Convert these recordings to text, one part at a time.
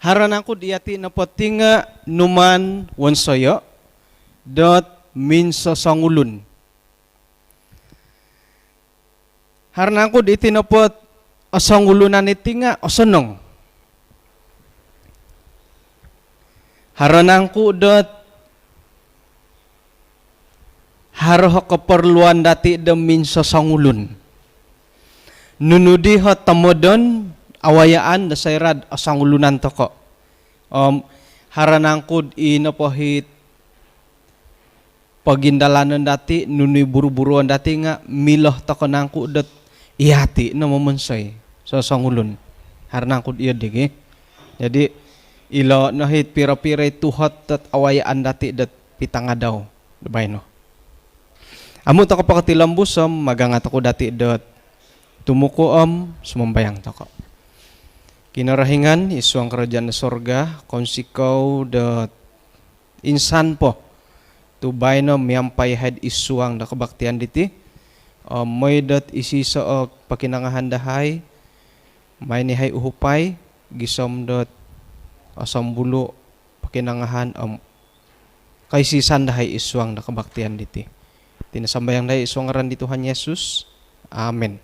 Haran aku diati na potinga numan wonsoyo dot min sosongulun. Haran aku diiti na pot osongulunan itinga osonong. Haran aku dot haroh keperluan dati demin sosongulun. Nunudi ho temodon awayaan dasairad osongulunan toko. Haranangkud inapohit pagindalanan dati nunui buru-buruan dati nga miloh toko nangku dat iati na memensoy sosongulun. Haranangkud iya digi. Jadi ilo nahit pira-pira tuhot tat awayaan dati dat pitangadaw. Dabay no. Amu toko pakatilambusom magangat ako dati dat tumuko sumambayang toko. Kinarahingan isuang kerajaan sorga konsikau dat insan po tubay no miampay had isuang da kabaktian diti may dat isi sa pakinangahan dahay may ni hay uhupay gisom dat asam bulu pakinangahan kay sisan dahay isuang da kabaktian diti tinasambayang dahay isuang ngaran di Tuhan Yesus. Amen.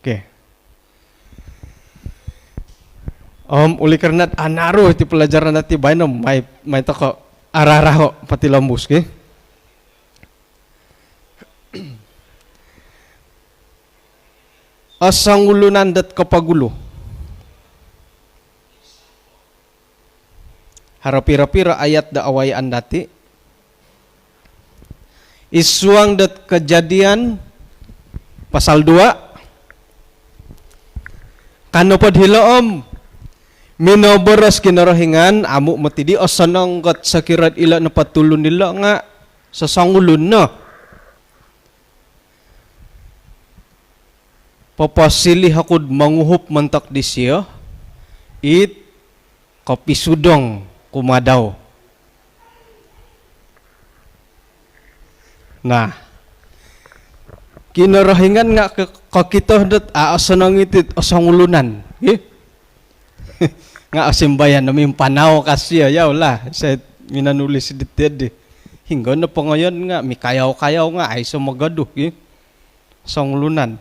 Okay. Uli karena anaro ti pelajaran nati bayi may toko araraho pati lambus ke. Asang ulunan dat kapagulo. Harapira-pira ayat da awayaan dati. Isuang dat kejadian pasal 2. Kano pod hiloom minoboros kinarahingan amuk matidi osanong kat sakirat ila na patulun nila nga sa sangulun no. Papasili hakod manguhup mantak di siya it kapisudong kumadaw. Nah, kinarahingan nga kakito dat aasanong itit osangulunan. Nga asimbayan namin panaw kasi ayaw lah sa minanulis ditid hingga na pa ngayon nga may kayaw-kayaw nga ay sumagaduh sanglunan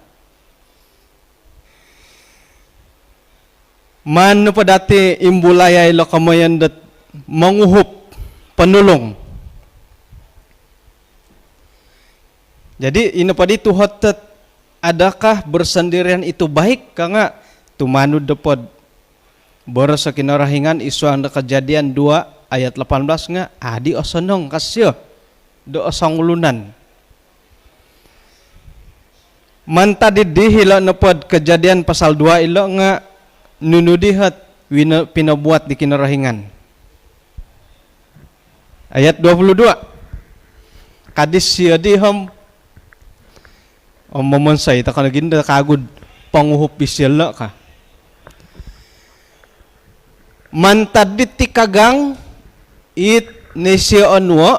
man pa dati imbulayay lo kamayan dat manguhup panulong. Jadi ina pa di tuhat adakah bersendirian itu baik ka nga tumanud dapod boros sa kinarahingan isuang da kejadian 2 ayat 18 nga adi osonong kasyo do osangulunan. Manta dihila na pod kejadian pasal 2 ilo nga nunudihat pinabuat di kinarahingan. Ayat 22. Kadis siya dihom mamonsay ta kanaginda kagud panguhup bisyala ka. Mantadit ti kagang it nesya onwo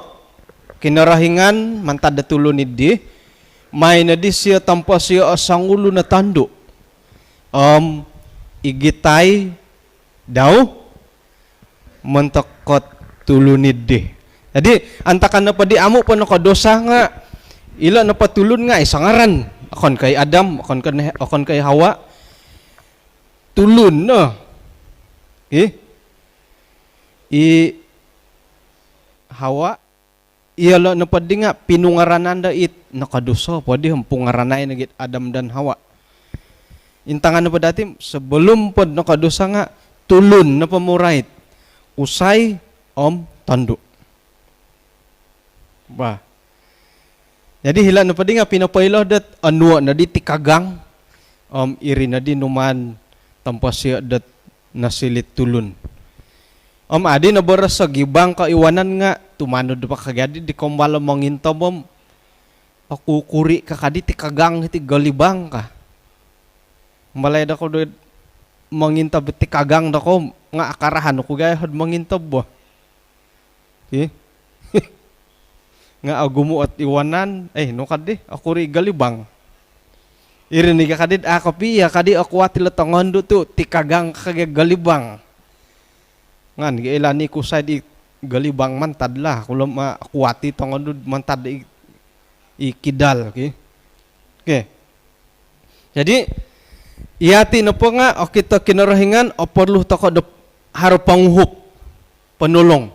kinarahingan mantad tulo ni di may na di siya tampa siya asangulo na tando igitay daw mantakot tulo ni di. Jadi antakan na pa di amo pa nakadosa nga ila na patulon nga isangaran akon kay Adam akon kay Hawa tulon no. Hawa iyala na padi nga pinungaranan da it nakadosa padi pungaranan nagit Adam dan Hawa. Intangan na pa dati sebelum pod nakadosa nga tulon na pamurait usay tanduk. Ba. Jadi hila na padi nga pinapailah dat anwa na di tikagang iri na di numan tanpa siya dat nasilit tulun. Adi na boras sa gibang kaiwanan nga tumanod pa kagadi di kumbala mangintom aku kuri kakadi ti kagang ti galibang ka. Malay da ko do mangintab ti kagang da ko nga akarahan ko gaya had mangintab ba. Nga agumo at iwanan no kadi ako ri galibang. Irinig kadid ako piya kadi ako atila tangondo to ti kagang kagag galibang. Ngan giilani kusay di galibang mantad lah kulo makuati tongod mantad ikidal okay. Jadi iati na po nga o kita kinarahingan o perlu tako harap panguhup penulong.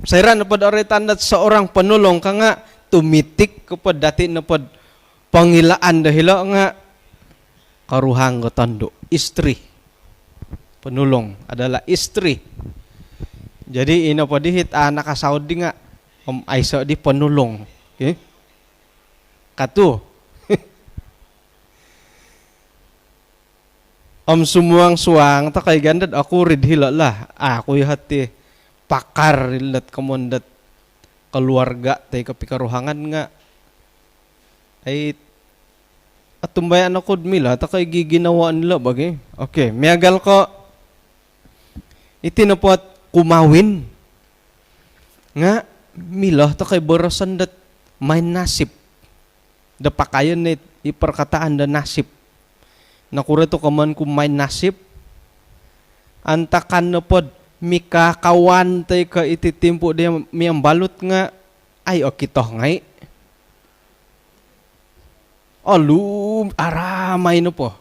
Saya na pod aritan at seorang penulong ka nga tumitik kapod dati na pod pangilaan dahil nga karuhang tando istri. Penulong adalah istri. Jadi ino po dihit anak Saudi nga Aisyah di penulong. Okay? Katu. Sumuang suang ta kay gandad ako rid hilala. Ako hati pakar rilat kamondat keluarga tay kapikaruhangan nga ay atumbayan ako mila ta kay giginawaan nila bagay. Okay, miagal ko itinapot kumawin nga mila ta kay barasan dat may nasib. Da pakayon ni iperkataan da nasib. Nakura to kaman kumay nasib. Antakan na pod mikakawan tay ka ititimpo dia miyang balot nga ay o kitoh ngay. Alum aramay no po.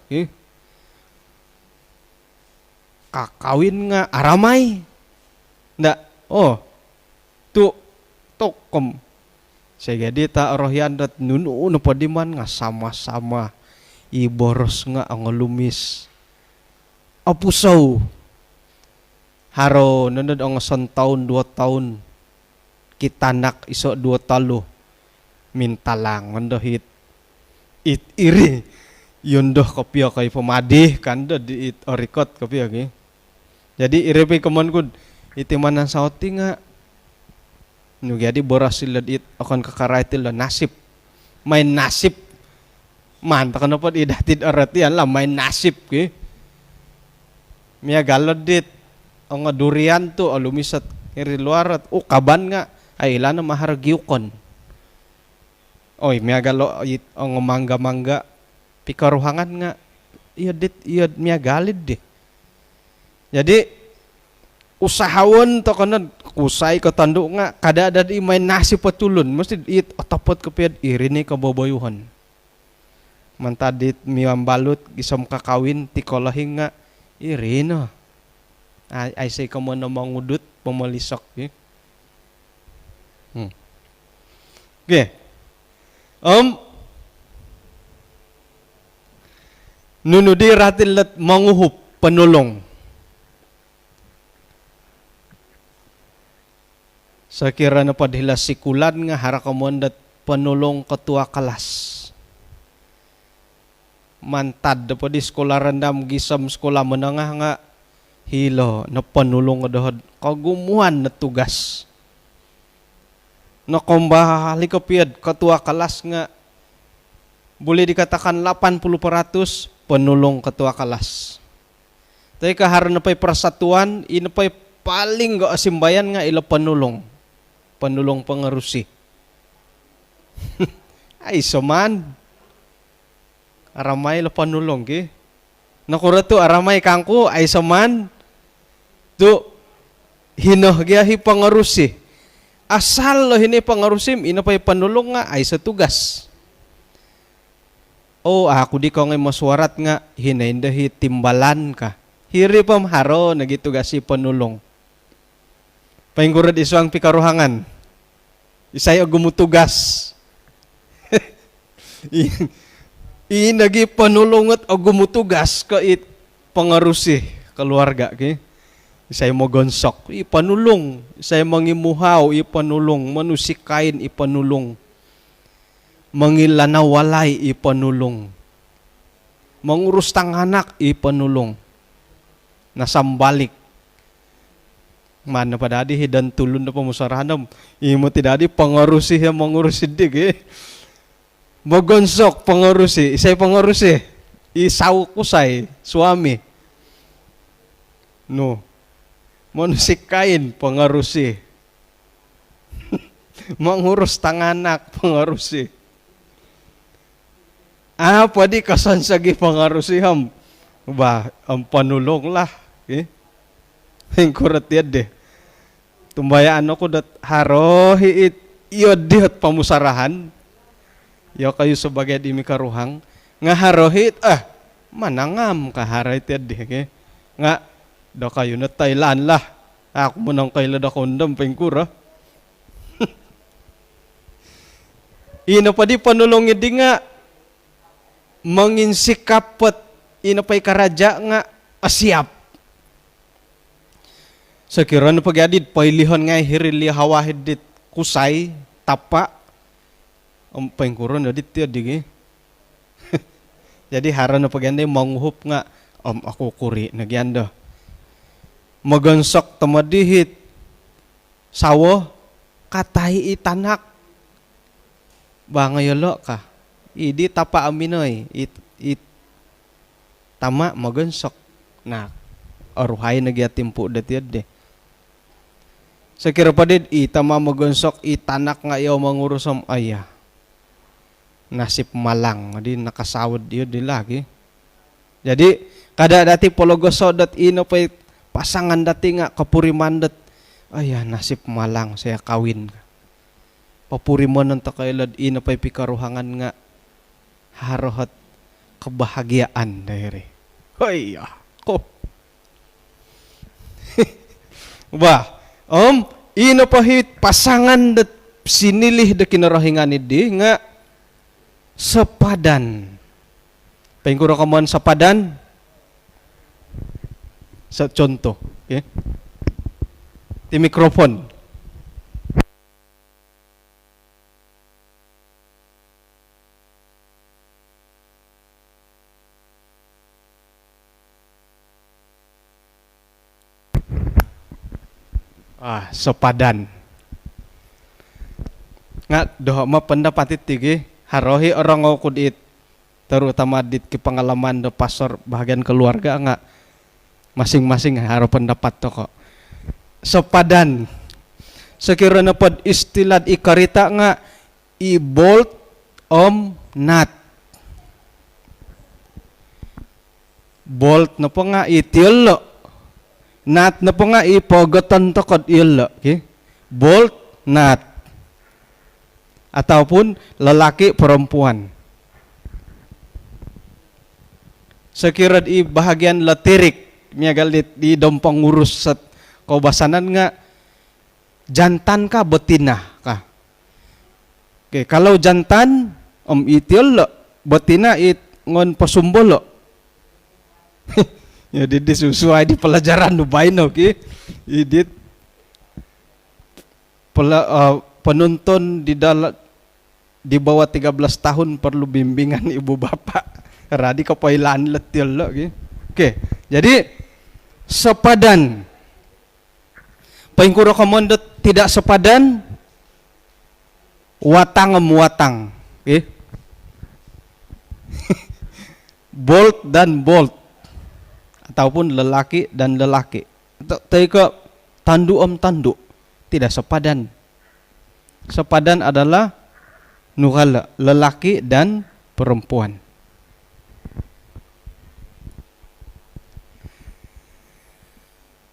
Kakawin nga aramay. Nda tu tokom. Sige di ta rohyan dat nuno po di man nga sama-sama iboros nga ang lumis. Apusaw. Haro nunod ang 1 taon, 2 taon. Kitanak iso 2 talo. Mintalang mandahit. It iri. Yundoh kapya kay pamadih kanda di it orikot kapya ki. Jadi iri pa kaman kud itiman ng sauti nga. Nugadi boras sila it akan kakaratil la nasib. May nasib. Manta ka na po idatid aratian lah may nasib ki. Miya galod dit ang durian to alumisat iri luar at kaban nga ay ilan na maharagyukon. Oy miya galo ang mangga-mangga pikaruhangan nga iyad miya galid di. Jadi usahawon to kanon kusay katando nga kada ada di may nasib patulon mesti it otapot kapiyad iri ni kababayuhan. Mantadit miyang balut isam kakawin tikolahin nga iri no. Ay say ka mo na mangudut pamalisok. Okay. Nunudi ratil lat manguhup penulong. Sa kira na padhila sikulan nga harakamondat penulong ketua kelas. Mantad po di sekolah rendam gisam sekolah menengah nga hilo na panulong adahad kagumuhan na tugas. Na kumbahali kapiyad ketua kelas nga boleh dikatakan 80% penulong ketua kelas. Tapi kahar na pa'y persatuan, ina pa'y paling ga asimbayan nga ila penulong pengarusi. Ay soman. Aramay lo panulong ki. Nakura tu aramay kangku ay saman tu hinoh gya hi pangarusi. Asal lo hini pangarusim ina pay panulong nga ay sa tugas. Ako di ko ngay maswarat nga hinainda hi timbalan ka. Hiri pam haro nagitugasi panulong. Paingkurad iso ang pikaruhangan. Isay gumutugas. Inagi panulungot o gumutugas ka it pangarusi keluarga ki. Isay mo gonsok, ipanulong. Isay mangimuhaw, ipanulong. Manusikain, ipanulong. Mangilanawalay, ipanulong. Mangurus tang anak, ipanulong. Nasambalik. Mana pa dadi hidan tulun na pamusarahanam. Imo ti dadi pangarusi ya mangurusidig eh. Magonsok pangarusi, isay pangarusi. Isaw kusay, suami. No. Manusikain pangarusi. Mangurus tanganak pangarusi. Pwede kasan sagi pangarusi ham. Ba, ang panulong lah. Okay? Yang kurat ya deh. Tumbayaan ako dat harohi it iyo dihat pamusarahan. Ya kayo sebagai dimi karuhang nga harohi it manangam ka harait ya deh ke. Nga da kayo na Thailand lah. Ako mo nang kaila da kondom pengkura. Ina pa di panulong di nga manginsikapot ina pa'y karaja nga asyap. Sekiranya pagyadid pailihon nga hirili hawahid dit kusay tapa pengkuron adit ya digi. Jadi haran na pagyanda manghup nga ako kuri nagyanda. Magansok tamadihit sawo katay itanak bangayolo ka. Idi tapa aminoy it tama magansok na aruhay nagyatimpo datid de. Sekira pa din itama magansok itanak nga iyo mangurusom aya. Nasip malang di nakasawad iyo di lagi. Jadi kada dati pologoso dat ino pa pasangan dati nga kapuriman dat aya nasip malang saya kawin. Papurimon ng takailad ino pa pikaruhangan nga harohat kebahagiaan dari. Hoy ko. Bah, ino pahit pasangan dat sinilih da kinarahingan di nga sepadan. Pengkuro kamuan sepadan. Sa contoh, okay? Di mikrofon. Sepadan. Nga doh ma pendapat itu harohi orang ngokudit terutama dit ke pengalaman do pastor bahagian keluarga nga masing-masing haro pendapat to kok. Sepadan. Sekiranya pod istilah ikarita nga i-bolt nut. Bolt na po nga itiolo. Nut na po nga ipogoton to kod ilo. Okay? Bolt, nut. Ataupun lalaki, perempuan. Sekiranya i bahagian latirik, miagal di dompang ngurus sa kaubasanan nga, jantan ka, betina ka. Okay, kalau jantan, itil lo, betina it ngon pasumbolo. Ya di sesuai di pelajaran nu baino ki. Idit penonton di bawah 13 tahun perlu bimbingan ibu bapak. Radi kapailan letil lo ki. Oke, jadi sepadan. Pengkuro komandot tidak sepadan watang. Okay? Bolt dan bolt ataupun lelaki dan lelaki. Teka tandu tidak sepadan. Sepadan adalah nukala lelaki dan perempuan.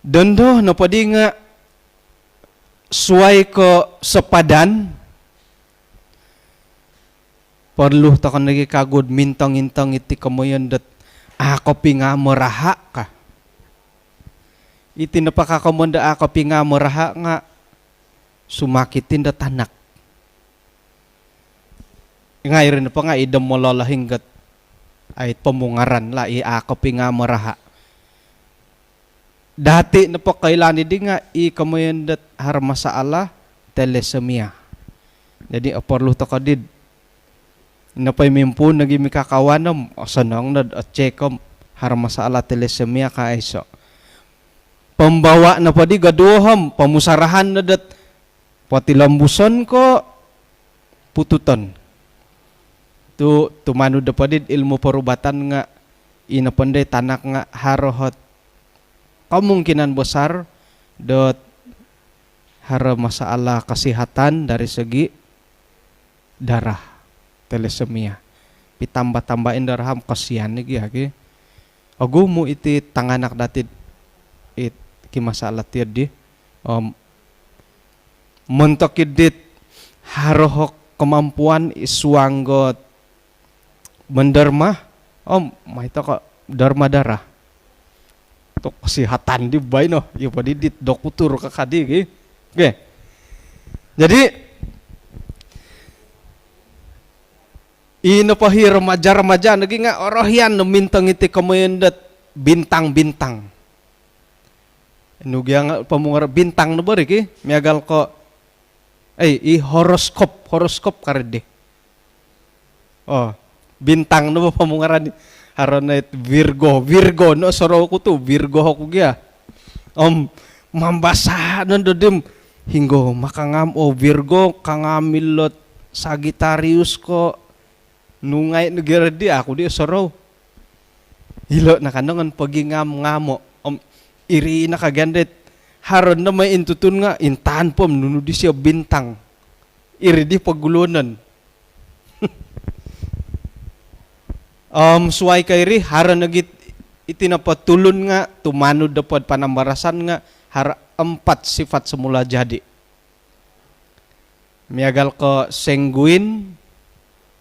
Dondo napadi nga suai ke sepadan perlu takon lagi kagud mintang-intang iti kamoyan dat ako pinga meraha ka. Iti napakakomanda ako pinga meraha nga sumakitin da tanak. Ngayrin pa nga idam mo lalahinggat ay pamungaran la ako pinga meraha. Dati na pa kailan di nga kamoyan dat har masalah telesemia. Jadi perlu takadid napay mimpu nagimi kakawanam sanang nad at chekom har masalah telesemia ka iso. Pembawa na padi gaduham pamusarahan na dat pati lambuson ko pututon. Tu tumanu da padi ilmu perubatan nga inapanday tanak nga harohot kemungkinan besar dot har masalah kesehatan dari segi darah. Telesemia pitambah-tambahin daraham kasihan lagi. Agumu iti tanganak datid it ki masalah tiad di mentok dit harohok kemampuan iswanggot menderma mai to kok dharma darah tok kesehatan di bae no ya padi dit dokutur ka kadi ge oke jadi ino pahi remaja-remaja lagi nga orohian mintang iti kemendet bintang-bintang nugi nga pamungar bintang no bari ki miagal ko i horoskop karede bintang no pamungaran harana Virgo no soro ko tu Virgo ko gya mambasa nandodim hinggo makangam Virgo kangamilot Sagittarius ko nungay negara di aku dia soro hilo na kanongan pagi ngamo iri na kagandet haron na may intutun nga intahan pom nuno di siya bintang iri di pagulunan suway kairi haron nagit itinapatulun nga tumanud dapat panambarasan nga har 4 sifat semula jadi miagal ko sanguine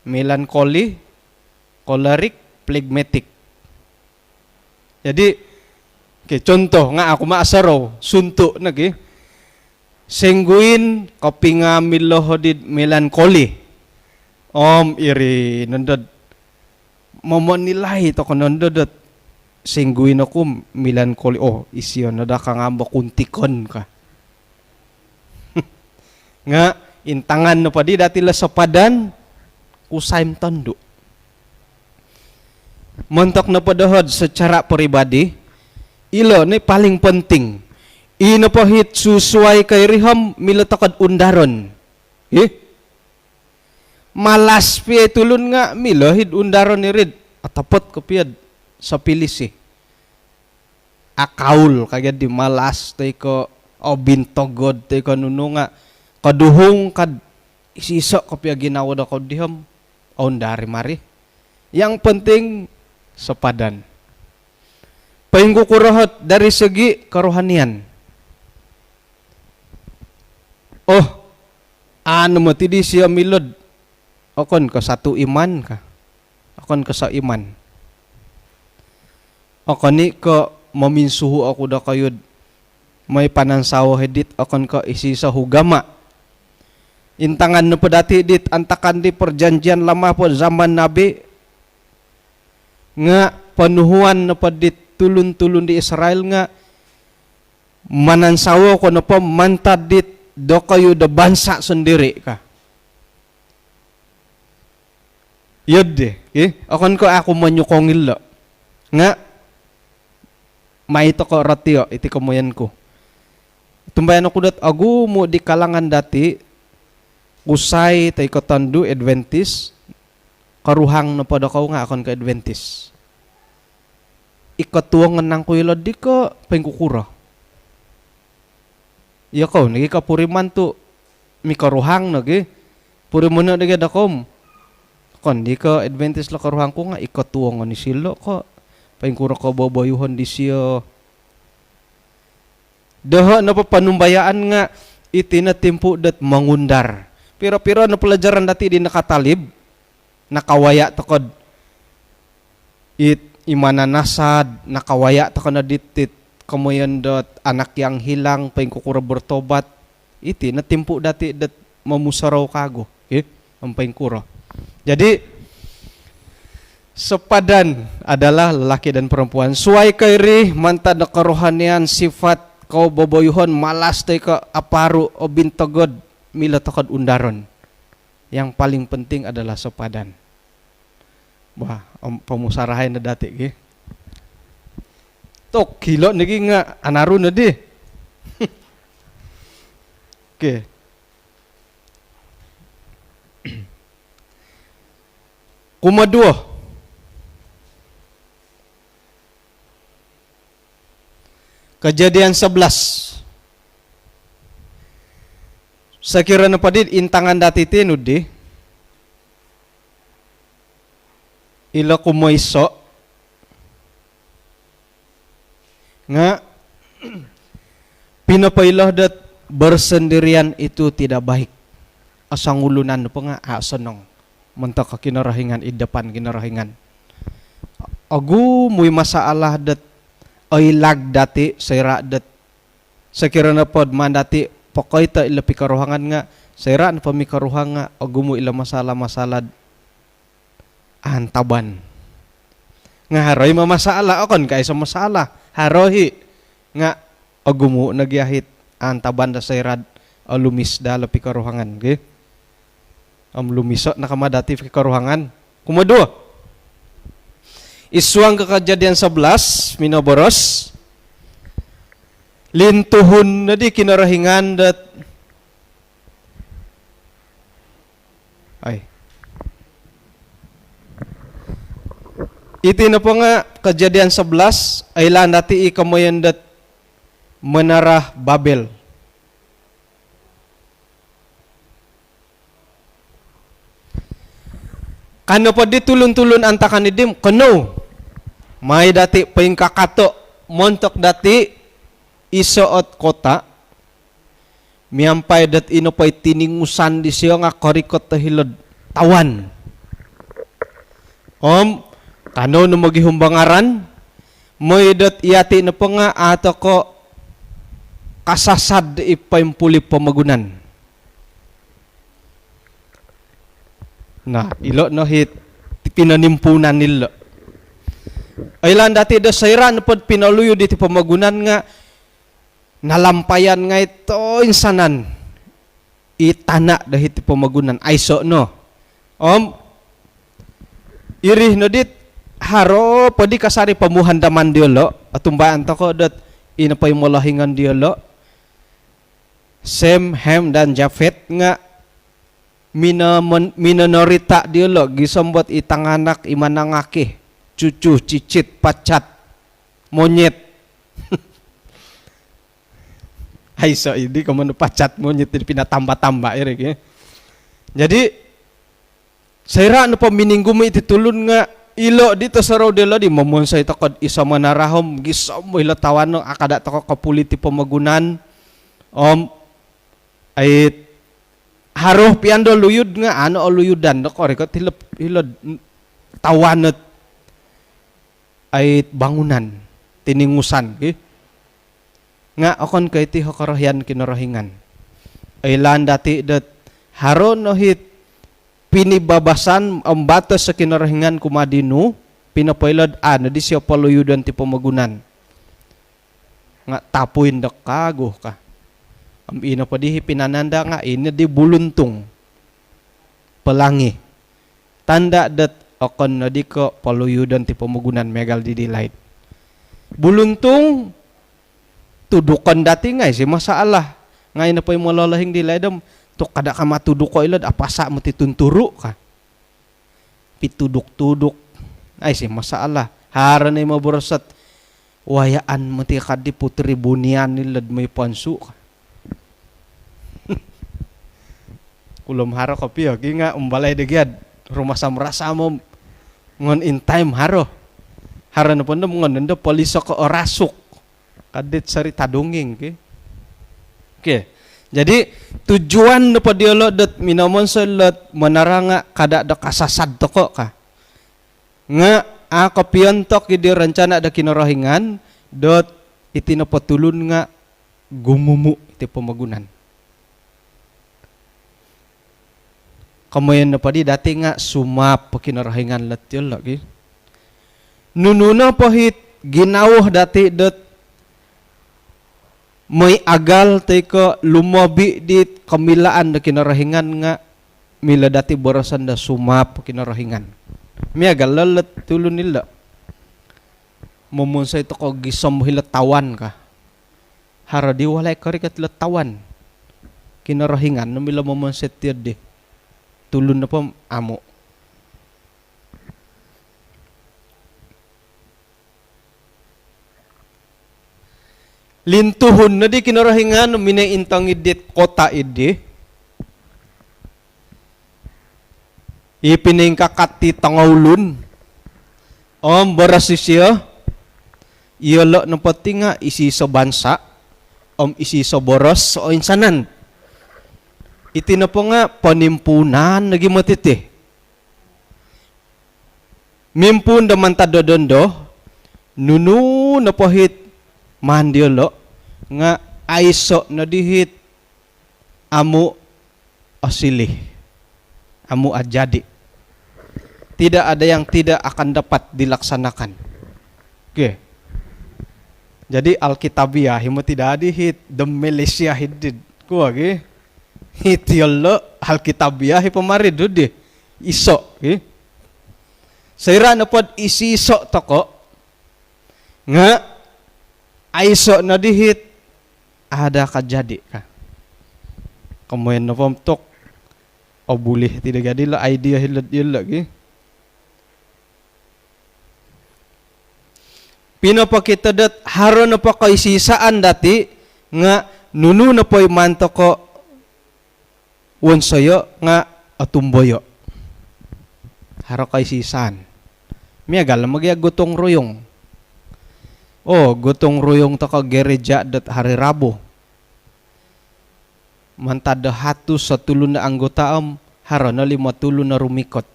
melancholy choleric phlegmatic jadi contoh nga ako maasaraw sunto nagi sanguine kapinga milohodid melancholy iri nandod mamonilay to kanandod sanguine ako melancholy isyon nada ka nga bakuntikon ka nga intangan no padi dati la sa padan usaim tondo montok na padahod secara pribadi ilo ni paling penting ino pahit susuai kay riham milatakad undaron malas pi tulun nga milahid undaron ni rid atapot kapiad sa pilisi akaul kagad di malas tay ko bintogod tay ko nuno nga kaduhong kad isisok kapiad ginawa da ko diham dari mari yang penting sepadan paingkukurahot dari segi kerohanian ano matidi siya milod akon ka satu iman ka akon ka sa iman akon ni ka maminsuhu ako da kayod may panansawa hedit akon ka isi sa hugama intangan no padati dit antakan di perjanjian lama po zaman nabi nga panuhuan no padit tulun-tulun di Israel nga manansawa ko no po mantad dit do kayo da bansa sendiri ka yod akon ko ako manyukongil lo nga maito ko ratio iti kamuyan ko tumbayan ako dat agu mo di kalangan dati usay tay katandu Adventist karuhang na pada ko nga akon ka Adventist ikatuangan nang kuilod di ko pengkukura iya ko nagi kapuriman tu mi karuhang nagi puriman na nagi dakom kon di ka Adventist la karuhang ko nga ikatuangan ni silo ko pengkura ko boboyuhon di siya daha na panumbayaan nga itinatimpo dat mangundar pira-pira na pelajaran dati di nakatalib nakawaya takod imana nasad nakawaya takod na ditit kamuyan dot anak yang hilang paingkukura bertobat iti natimpo dati dat mamusaraw kago ang paingkura jadi sepadan adalah laki dan perempuan suai kairi mantad na karohanian sifat kau boboyuhon malas tay ka aparu o bintagod mila takad undaron yang paling penting adalah sepadan pemusarahan na dati tok kilo nagi nga anaru na di okay. Kumadua Kejadian 11 Sakira na padid intangan dati tinudi ila kumoiso nga pinapailah dat bersendirian itu tidak baik. Asang ulunan po nga senong mentok kinarahingan i depan kinarahingan. Agu muy masalah dat oilag dati sayra dat sekiranya pod mandati pokoy ta ila pikaruhangan nga sayra na pamikaruhang nga agu mo ila masalah antaban. Nga haroy mamasala akon kay sa masalah harohi nga agu mo nagyahit antaban da sayrad lumis da lapi karuhangan okay? Lumiso na kamadati karuhangan kumadua isuang Kejadian 11 minoboros lintuhun na di kinarahingan dat ay iti na po nga Kejadian 11 ay lan dati ikamoyan dat menara Babel. Kano pa di tulun-tulun antakan ni dim kano may dati paingkakato montok dati isoot kota miampay dat ino pa'y tiningusan di siya nga korikot tahilod tawan kano no maghihumbangaran may dat iyati na pa nga ato ko kasasad ipaimpuli pamagunan na ilo no hit pinanimpunan nila ay lang dati da sayran pod pinaluyo diti pamagunan nga nalampayan nga ito insanan itana dahiti pamagunan ay so no irih no dit haro pwede kasari pamuhandaman diolo atumbaan to ko dat inapay mulahingan diolo Sem, Hem dan Jafet nga minonorita diolo gisambot itanganak imanangaki cucu cicit pacat monyet ay so ini kamu pacat monyet pinatambah-tambah ya. Jadi sayra no pamininggumo iti tulun nga ilo dito sa raw dilo di mamunsay takod isa manarahom gisamo ilo tawano akada tako kapuliti pamagunan ay haruh piando luyud nga ano o luyudan no korek hilod tawanot ay bangunan tiningusan okay? Nga akon kay ti hakarahian kinarahingan ay lan dati dat haron no hit pinibabasan ang batas sa kinarahingan kumadino pinapailad na di siya paluyudan ti pamagunan nga tapuin da kago ka ang ina pa di pinananda nga ina di buluntong pelangi tanda dat akon na di ko paluyudan ti pamagunan megal di delight buluntong tudukan dati nga si masalah nga ina pa yung malalahing delight to kada ka matudok ko ilad apasa mo ti tunturo ka pitudok-tudok ay si masalah hara na yung maburasat wayaan mo ti kadi putri bunian nilad may pansu ka kulom haro ka piyo nga umbalay degyad rumah samrasa mo ngon in time haro na po na ngon nanda poliso ka orasuk kadit sari tadunging okay. Jadi tujuan na po diolo dat minamon sa lot manaranga kada da kasasad to ko ka nga ako piyontok idi rencana da kinarahingan dot iti na patulun nga gumumu iti pamagunan kamayan na pa di dati nga sumap pakinarahingan latyol lagi nununa pahit ginawah dati dot may agal teko lumobi di kamilaan da kinarahingan nga mila dati barasan da sumap kinarahingan may agal lalat tulun nila mamunsay to ko gisam hilatawan ka hara di walay karikat latawan kinarahingan na mila mamunsay tiyad di tulun na pa amo lintuhon na di kinarahingan minaintang idit kota idi ipiningkakat ti tangawlun barasi siya iyala ng pati nga isi sa bansa isi soboros o insanan. Iti na po nga panimpunan nagi matiti. Mimpun da mantadodondo nunu na pohit mandiolo nga aiso na dihit amu asili amu ajadi. Tidak ada yang tidak akan dapat dilaksanakan. Oke. Jadi Alkitabiah himo tidak adihit the Malaysia hidid kuwa ge. Hitiolo Alkitabiah pemarid dudi iso ge. Saira na pod isi iso toko nga aiso na dihit ada kajadi ka. Kemudian na pamtok o bulih tidak gadila idea hilad yun lagi. Pinapakita dat haro na pa kay sisaan dati nga nunu na po'y manto ko wonsoyo nga atumboyo. Haro kay sisaan. Miyagal magya gutong ruyong. Gutong ruyong to ka gereja dat hari Rabu. Mantada hatu sa tulo na anggota haro na 50 na rumikot.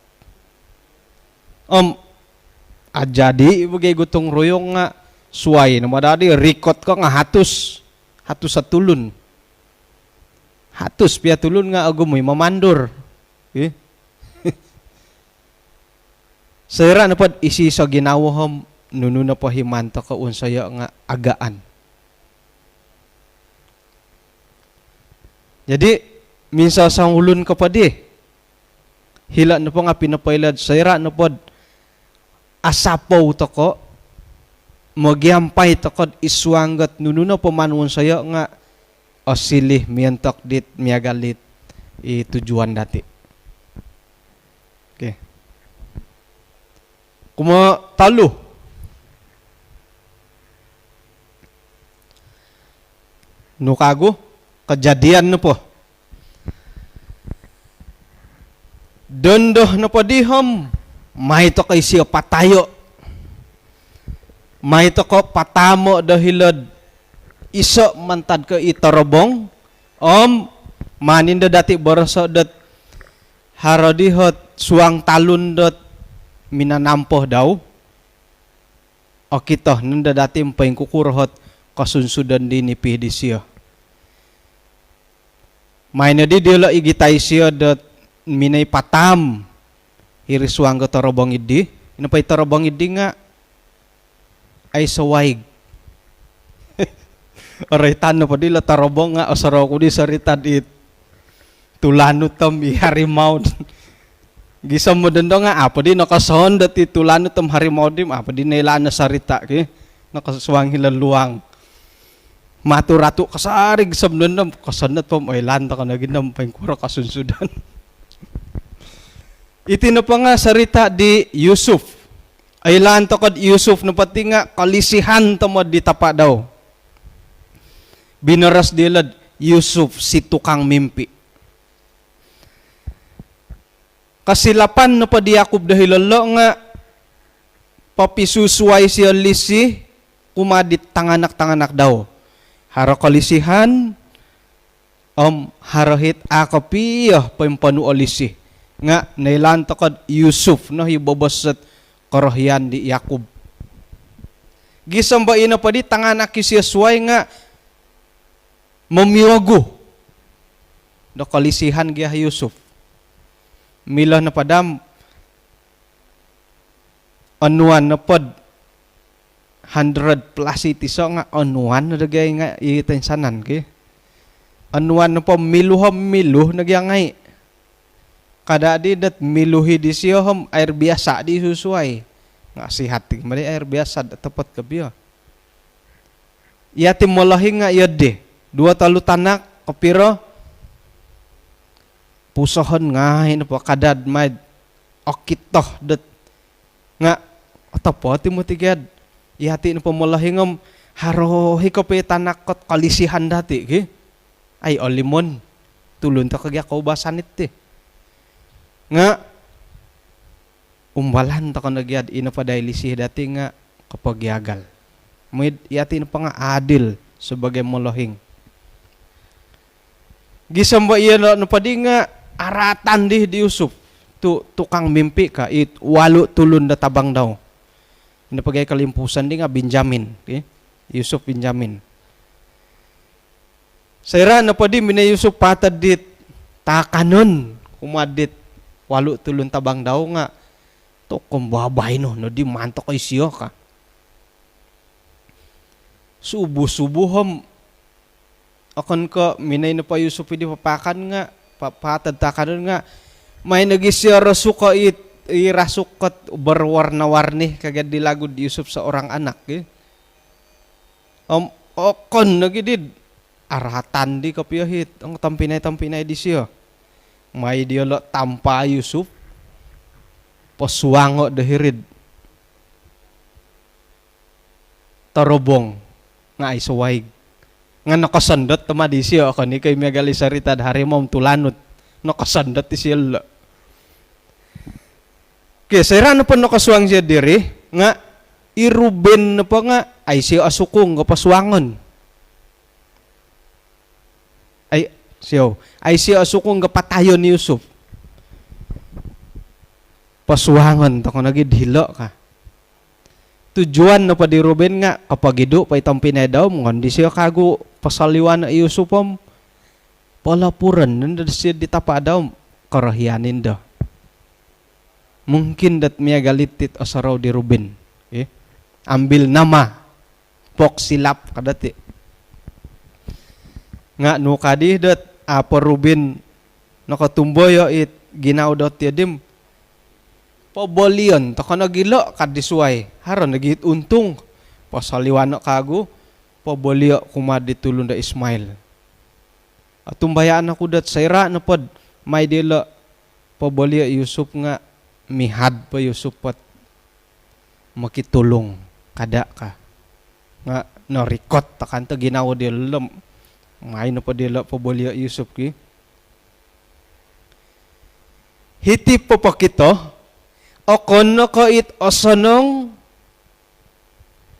Jadi bagay gutong ruyong nga suway na madadi rikot ko nga hatus sa tulun. Hatus pia tulun nga agumoy mamandur. Sira na pod isi sa ginawahom nunu na po himanto ka unsaya nga agaan. Jadi minsan sa hulun ka pa di. Hila na po nga pinapailad sira na pod asapaw toko magiampay toko iswanggat nununo pamanwon saya nga osilih mientok dit miagalit tujuan dati. Okay. Kuma talu nukago kejadian na po dondoh na po dihom may to kay siya patayo. May to ko patamo dahilad iso mantad ke itorobong. Manin da dati boroso dat harodihot suang talun dot minanampoh daw. O kito nanda dati mpaing kukurhot kasunsudan din ipih di siya. May na di dila igitay siya dot minay patam. Iriswang ko tarobong idi. Inapay tarobong idi nga ay sawaig. Aray tano pa dila tarobong nga asaraw ko di saritad it. Tulano tam harimau. Gisam mo dendo nga apa di nakasahon dati tulano tam harimau dim apa di nailaan na sarita ki. Nakaswang hilaluang. Maturatu kasarig gisam dendo kasanat pam ay lanta ka na ginam paingkura kasunsudan. Iti na pa nga sarita di Yusuf. Ay laan to kad Yusuf na pati nga kalisihan tamo di tapa daw. Binaras dilad Yusuf si tukang mimpi. Kasilapan na pa di Yakob dahilalo nga papisusuway siya lisi kumadit tanganak-tanganak daw. Haro kalisihan harohit akapiyah paimpanu lisi. Nga nailan takad Yusuf no hibobos at korohyan di Yakob. Gisam ba ina pa di tanganak kisiyasway nga mamiwago do kalisihan gya Yusuf. Mila na padam anuan na pod 100 plus iti so nga anuan na dagay nga itinsanan ki. Anuan na po miluh nagyangay. Kada di dat miluhi di siya air biasa di susuai nga si hati mali air biasa tepat kebiyo. Iya timolahi nga iya de 2 talu tanak kapiro pusohon nga hino po kadad mad okitoh dat nga atapo timo tigad ihati no pamolahi ngam harohi ko pe tanak kot kalisihan dati ki ay olimon tulun ta kagya kaubasan iti nga umbalan ta kanagyad ina pa dahil lisih dati nga kapag yagal. Muid yati pa nga adil sebagai molohing. Gisamba iya no padi nga aratan di Yusuf. Tukang mimpi ka it walu tulun da tabang daw. Ina pagay kalimpusan di nga Benjamin, okay? Yusuf Benjamin. Sayra na padi mina Yusuf patad dit takanon kumadit walu tulun tabang daw nga to kumbabay no di mantok ay siyo ka. Subuh-subuhom akan ka minay na pa Yusuf di papakan nga patad takanon nga may nagisya rasuka irasukat berwarna-warni kagad dilagod Yusuf sa orang anak eh. Okon nagidid aratan di kapiyahit ang tampinay di siya. May diolo tampa Yusuf pasuwango dahirid tarobong nga ay suwaig nga nakasandot tama di siya ako ni kay megali sarita harimom tulanot nakasandot ti siya. Kaya sayra na pa nakaswang siya diri nga iruben na pa nga ay siya asukong kapaswangon. Ay siya asukong kapatayon ni Yusuf. Paswangon to kung nagidhilo ka. Tujuan na pa di Ruben nga kapag ido pa itong pinay daw ngon di siya kago pasaliwan na Yusufom palapuran nanda siya ditapa daw karahianin daw. Mungkin dat miya galitit asaraw di Ruben. Ambil nama pok silap kadati. Nga no kadi dat apa Ruben nakatumboyo it ginaw dot yadim pabolion to kana gilo kadisuay haron nagit untung pasaliwana kago pabolio kumadi tulun da Ismail. Atumbayaan ako dat sayra na pod may dilo pabolio Yusuf nga mihad pa Yusuf pat makitulong kada ka nga narikot takanta ginawa dilo may na pa dilo pabolio Yusuf ki hitip po pakito okono ko it osanong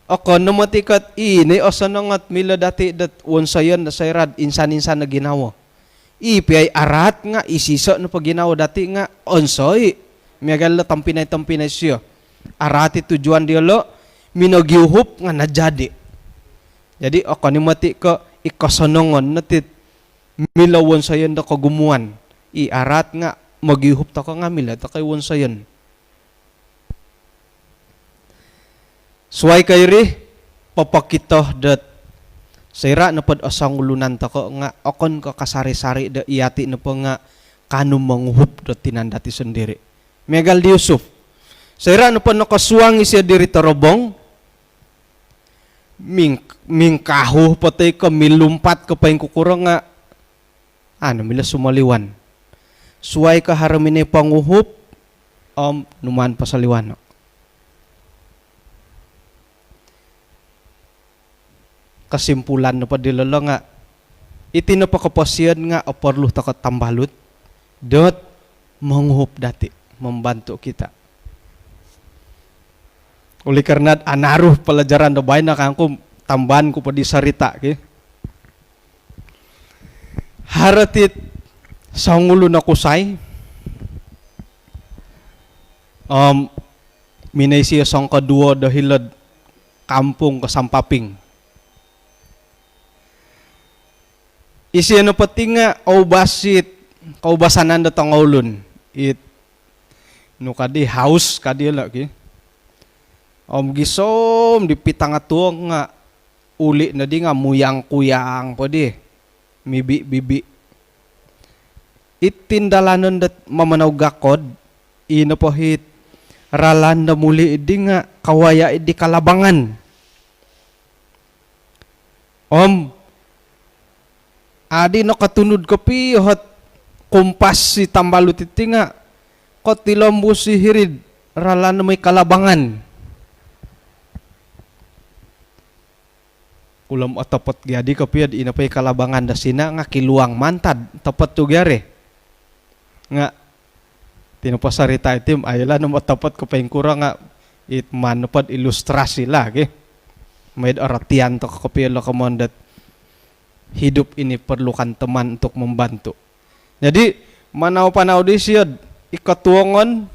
okono matikat ini osanong at mila dati dat unsayon na sayrad insan-insan na ginawa ipi ay arat nga isiso na pag ginawa dati nga onsoy miyagal na tampinay siya arati tujuan diolo minogiuhup nga najadi jadi okono mati ko ikasanongon natit milawon sayon da kagumuan iarat nga magihup ta ka nga mila ta kay won sayon. Suway kayri papakito dat sayra na pod asang ulunan ta ko nga akon ka kasari-sari da iyati na po nga kanum manguhup dat tinandati sendiri. Megal di Yusuf. Sayra na po nakasuwang isya diri tarobong mingkaho patay ka milumpat ka pa yung kukurang nga mila sumaliwan. Suway ka haramin panguhup numan pa sa liwanag. Kasimpulan na pa dilala nga iti na pa kapasyan nga aparluh ta katambalot dot manguhup dati membantu kita. Uli karena anaruh pelajaran na bayan na kangko tambahan ko pa di sarita. Okay? Haratit sa ngulo na kusay. Minay siya sang kadua dahilad kampung kasampaping. Isiya na pati nga kaubasanan na tangolun. No kadi house kadi lagi. Gisom di pitang atuang nga uli na di nga muyang-kuyang po di. Mibi-bibi. Itindalanon dat mamanaw gakod, ina po hit, ralan na muli di nga kawaya di kalabangan. Adi no katunod ko pi, hot kumpas si tambalut iti nga, kotilombo si hirid, ralan na may kalabangan. Ulam o tapat gyadi kapiyad inapay kalabangan da sina nga kiluang mantad tapat to gyari nga tinapasarita itim ayala no matapat ko payng kura nga it manupad ilustrasi lagi may aratian to kapiyad la kamondat hidup ini perlukan teman untuk membantu. Jadi manau-panau di siad ikatuangan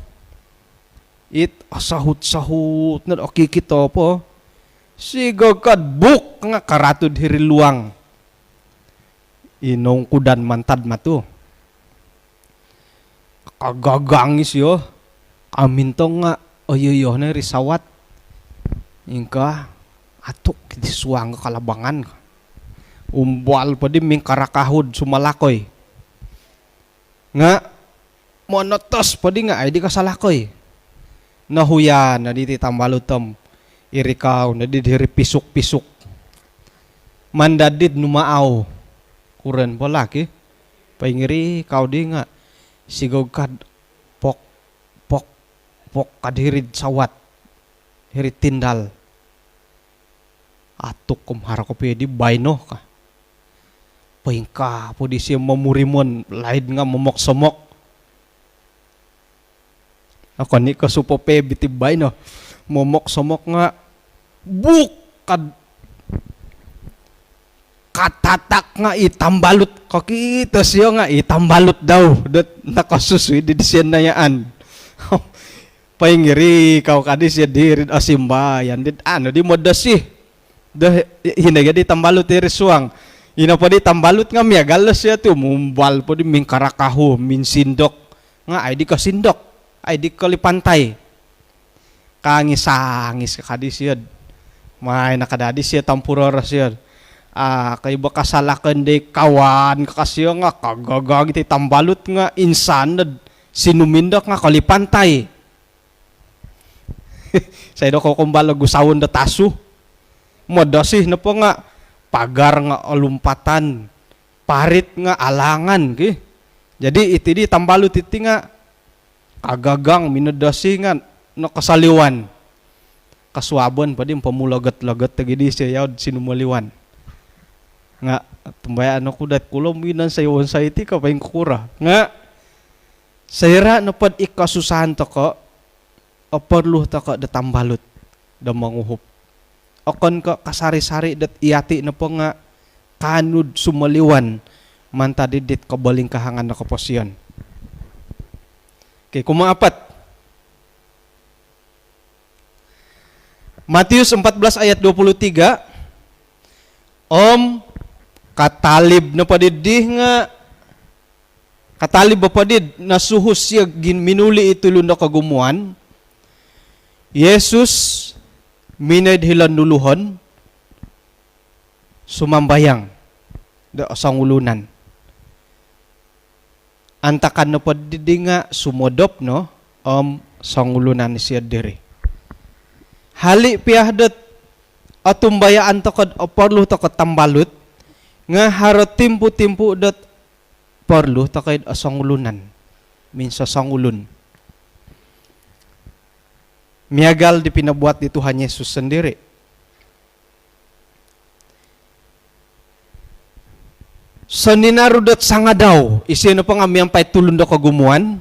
sahut-sahut na oki kita po sigagad buk nga karatud hiri luang inong kudan mantad matu kagagangis yo kamintong nga oyoyo na risawat ingka atuk di suang kalabangan umbal pa di ming karakahod sumalakoy nga monotos pa di nga ay di kasalakoy nahuya na di tambalutom irikaw na di diri pisuk-pisuk mandadid numaaw kuren po laki paingiri kau di nga sigog kad pok kadhirid sawat hirit tindal atuk kumhara ko di bayno ka paingka po di siya mamurimon laid nga momok-somok ako ni kasupope bitibay no momok-somok nga bukad katatak nga itambalot kakita siya nga itambalot daw dat nakasusoy di siya na yaan paingiri kau kadi siya dirid asimbayan dit ano di modasi hinaga di tambalot di risuang ina pa di tambalot nga miagalas siya tu mumbal po di mingkarakaho minsindok nga ay di kasindok ay di kalipantay kangis-angis kadi siya may nakadadi siya tampurara siya kay baka salakan de kawan kakasya nga kagagag iti tambalot nga insan sinumindak nga kalipantay sa ido ko kumbala gusawon da taso modasih na po nga pagar nga alumpatan parit nga alangan ki jadi iti di tambalot iti nga kagagang minodasi nga nakasaliwan kasuabon pa din pamulagat-lagat tagidi siya yaw sinumaliwan nga tumbayaan ako dat kulom minan sa iwan sa iti kapaing kukura nga sayra na pad ikasusahan to ko o perlu to ko datambalot da manguhup okon ko kasari-sari dat iyati na po nga kanud sumaliwan mantadidit kabaling kahangan na kaposyon okay kumaapat Matius 14 ayat 23 katalib na padidih nga katalib ba padid nasuhus siya minuli itulo na kagumuan Yesus minad hilan nuluhon sumambayang da sangulunan antakan na padid nga sumodop no sangulunan siya diri hali piahdat atumbayaan takod perlu takod tambalut nga haro timpu-timpu dat perlu takod asangulunan minsa sangulun miagal di pinabuat di Tuhan Yesus sendiri saninarudat sangadaw isino pa nga miyampay tulun da kagumuan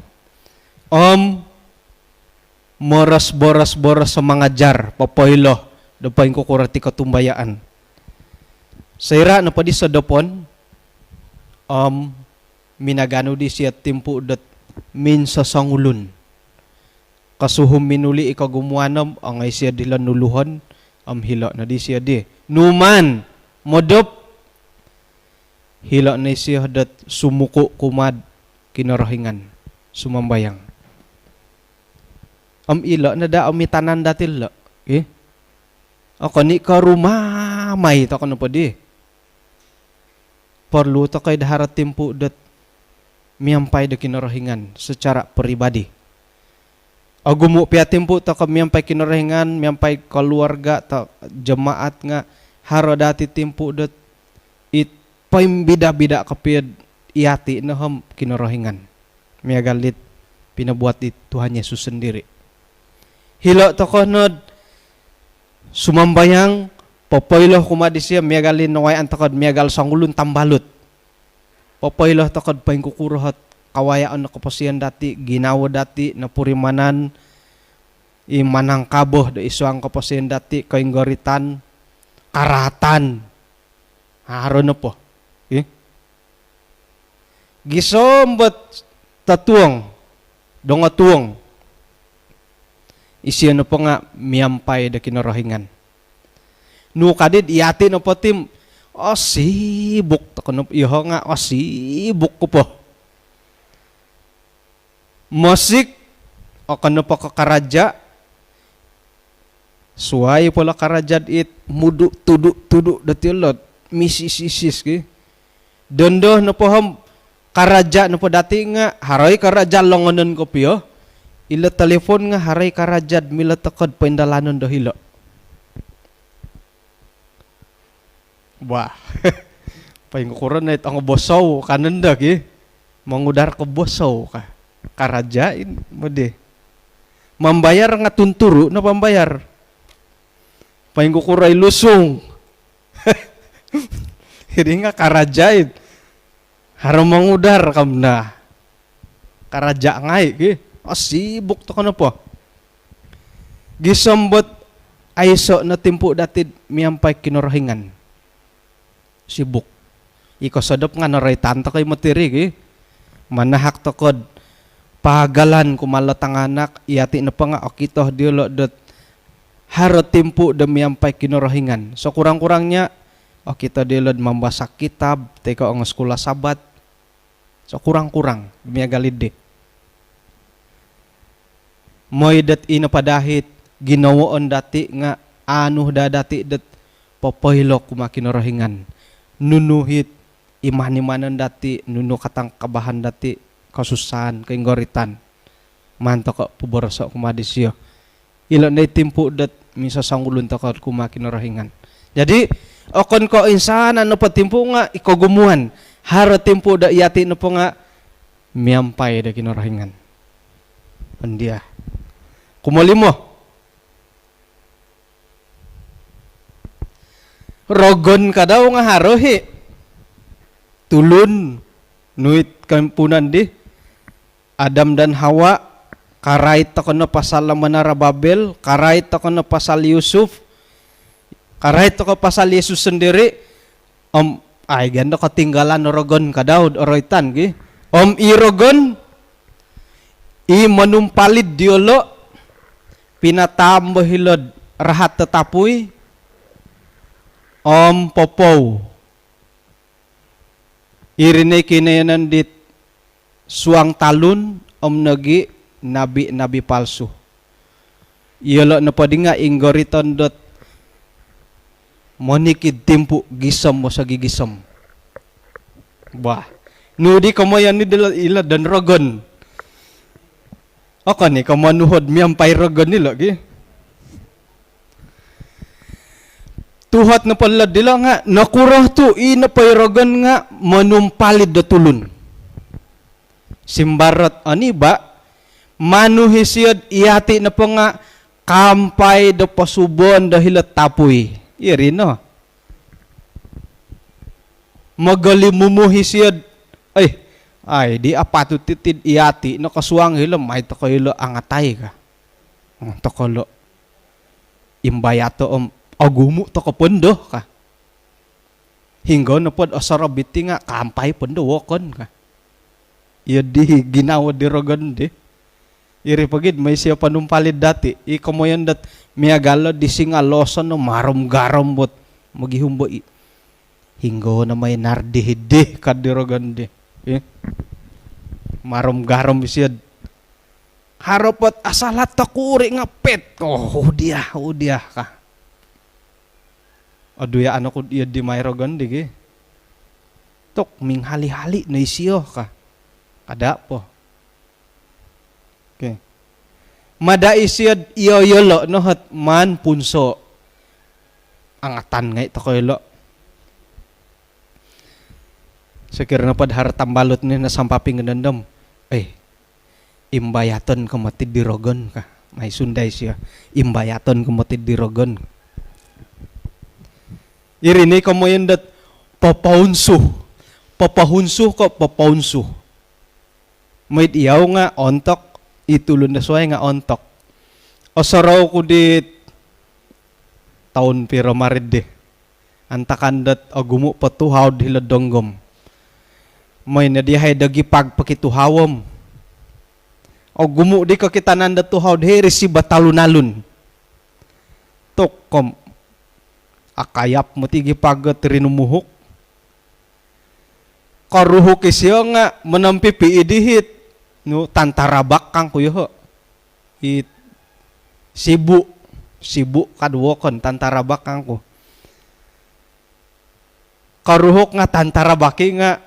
moras-boras-boras sa mga jar papoylo dapain ko kurati katumbayaan sayra na pa di sa dapon minagano di siya timpu dat min sa sangulun kasuhum minuli ikagumuanam ang ay siya dila nuluhon hila na di siya di numan modop hila na siya dat sumuko kumad kinarahingan sumambayang ila na da amitanan datil ako ni karumamay ta kono padi perlu ta kay daharat timpu dat miyampay da kinarahingan secara pribadi agumo pia timpu ta ka miyampay kinarahingan miyampay keluarga ta jemaat nga haro dati timpu dat it paimbida-bida kapid iati na kinarahingan miyagalit pinabuat di Tuhan Yesus sendiri hilo to konod sumambayang popoylo kumadi siya miagalin naway antakod miagal sangulun tambalot popoylo takod paing kukuruhat kawayaan na kapasiyan dati ginawa dati na purimanan imanang kaboh da isuang kapasiyan dati kainggoritan karatan haro na po Gisombot tatuang, dongatuang. Isiya na po nga miyampay da kinorohingan. No kadid iyati na po tim, sibuk ta kono iho nga, sibuk ko po. Musik o kano po kakaraja, suway pala karajad it, mudu, tudu, dati ulot, misisisis ki. Dondo na po ham, karaja na po dati nga, haray karaja longonon ko piyo. Ila telepon nga haray karajad mila tekod pendalanon dahilo. Wah. Paingukuran na itong bosaw kananda ki. Mangudar ko bosaw ka. Karajain mo di. Mambayar nga tunturo na pambayar. Paingukuray lusong. Hindi nga karajain. Harang mangudar kam na. Karaja ngay ki. Sibuk to ka na po. Gisambot ayso na timpo datid miyampay kinorohingan. Sibuk. Iko sadop nga naray tanto kay matiri. Manahak to kod. Pagalan kumalatang anak. Iyati na pa nga okito diolo dot. Haro timpo da miyampay kinorohingan. So kurang-kurangnya okito diolo mambasak kitab. Teka ang sekolah sabat. So kurang-kurang. Miyagalid di. Moy dat ina padahit ginawoon dati nga anuh da dati dat papailok kumakinorohingan nunuhit iman-imanan dati nunu katang kabahan dati kasusahan kainggoritan manto ka puborso kumadisyo ilo na timpo dat misa sangulun to ka kumakinorohingan. Jadi okon ko insan ano pa timpo nga ikogumuhan haro timpo da iyati no po nga miyampay da kinorohingan. Andia kumalimo. Rogon ka daw nga harohi. Tulun. Nuit kampunan di. Adam dan Hawa. Karait ako na pasal Manara Babel. Karait ako na pasal Yusuf. Karait ako pasal Yesus sendiri. Ay ganda katinggalan rogon ka daw. Oroitan. Irogon. Manumpalid diolo. Pinatambahilod rahat tetapuy popow irinay kinayanan dit suang talun nagi nabi palsu iyolo na pwede nga inggoriton dot monikid timpu gisam mo sa gigisam bah nudi kamayan ni ila dan rogon. Ako ni kamanuhod miyampay rogon nila ki. Tuhat na pala dila nga nakurah tu inapay rogon nga manumpalid da tulun. Simbarot ani ba manuhisiyad iyati na pa nga kampay da pasubon dahil tapoy. Iri no. Magalimumuhisiyad ay di apatu titid iyati no kasuang hilo may tokoylo angatay ka. Tokolo imbayato agumu toko pondo ka. Hinggo na pod osarabiti nga kampay pondo wokon ka. Iya di ginawa di rogon di. Iri pagid may siya panumpalid dati. Ikamoyan dat miyagalo di singaloson no marom-garom bot magihumbo hinggo na may nardihidi ka di rogon di. Marom-garom siya haropot asalat takuri nga pet dia ka aduya ano ko dia di mayrogon di tok minghali-hali na isiyo ka kada po okay mada isiyad iyoyolo no hat man punso angatan nga ito koylo sekir na pad hartam balot ni nasampaping nandam imbayaton kamatid di rogon ka may sunday siya imbayaton kamatid di rogon irini kamoyan dat papahunso ko papahunso may iyaw nga ontok itulon na suway nga ontok osaraw ko di taon pira marid di antakandat agumo patuhaw di ladonggom May na di hay dagi pagpakitu hawom. O gumu di ka kita nanda tuhaw dihiri si batalunalun. Tok kom akayap mo tigi pagat rinumuhuk. Karuhuk isyo nga menampi piidihit. No tantarabak kang kuyo. It sibu kadwo kon tantarabak kang ko. Karuhuk nga tantarabaki nga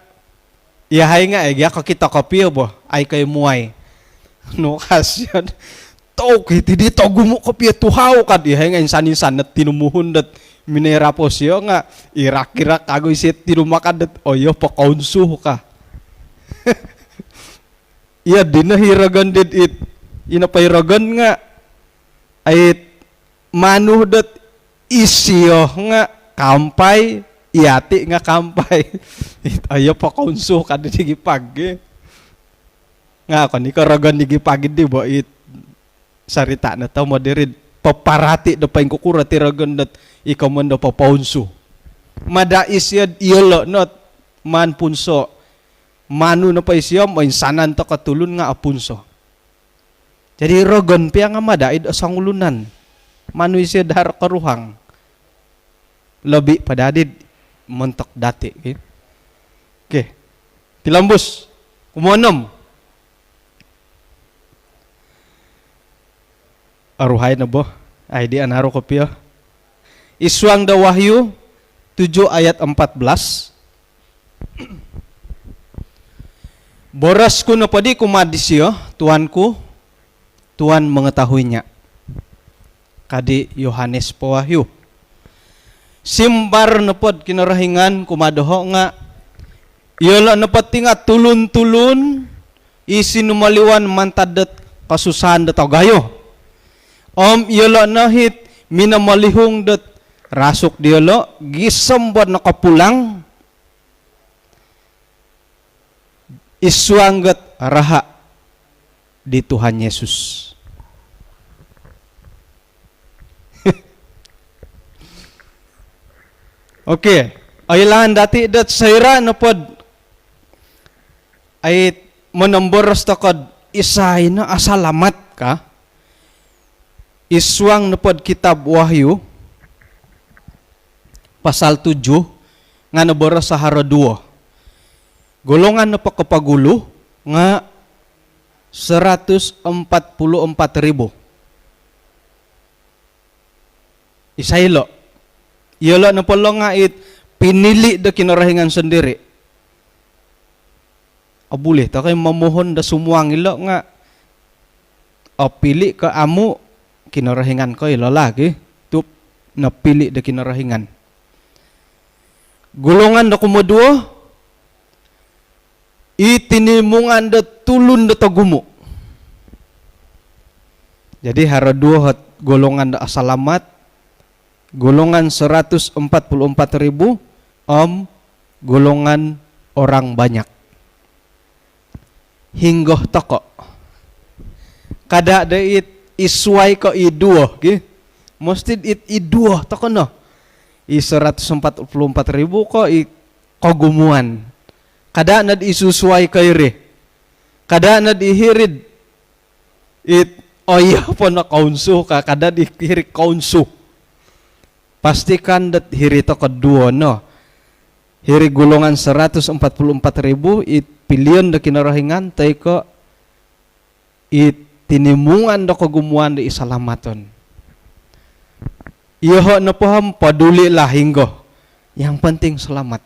iyahay nga egya ka kita kapiyo bo ay kay muay. No kasyan tok iti dito gumu kapiyo tuhaw kad iyahay nga insan-insan at tinumuhon dat minera po siya nga irak-irak kagoy siya tinumakad dat oyo pakaunsuh ka. Iya dinahiragan dit it inapayragan nga ay manuh dat isiyo nga kampay iyati nga kampay. Ayo pakaunsuh ka dit gipag. Nga kan ikaragan ni gipagid di ba it sarita na to moderid paparati da paing kukura tiragan dat ikaw man da papaunso. Madais yad iyolo not man punso. Manu na pa isyam o insanan to katulun nga apunso. Jadi rogan piya nga madaid asang ulunan. Manu isya dar karuhang. Labi padadid mentok dati. Okay. Tilambus. Kumonom. Aruhay na bo. Ay di anaro ko piyo. Iswang da Wahyu 7 ayat 14. Boras ko na padi kumadisyo, Tuanku, Tuan mengetahuinya. Kadi Yohanes po Wahyu. Simbar na pod kinarahingan kumadoho nga iyala na pati nga tulun-tulun isinumaliwan mantadat kasusahan da tagayo. Iyala na hit minamalihong dat rasok diolo gisambod na kapulang iswanggat raha di Tuhan Yesus. Okay, aylan dati dat sayra na pod ay manamboros takod isay na asalamat ka. Iswang na pod kitab Wahyu pasal 7 nga naboros sa haraduo. Golongan na pagkapagulo nga 144,000. Isaylo. Iyalo na pala nga pinili da kinarahingan sendiri. Abuli, ta kay mamuhon da sumuang ilo nga pili ka amo kinarahingan ko ilalaki tup napili da kinarahingan. Gulungan da kumaduo itinimungan da tulun da tagumo. Jadi haraduo hat golongan da asalamat, golongan 144,000 golongan orang banyak. Hinggoh toko kada da isway ko iduo ki mesti iduo toko no 144,000 ko kagumuan kada nad isusway kayre kada nad ihirid oya po na kaunso ka kada dihirik kaunso pastikan dat hiri to kaduo no hiri gulungan 144,000 pilihan da kinarahingan tay ko tinimungan da kagumuan da isalamaton. Iho na paham paduli lah hinggo. Yang penting selamat.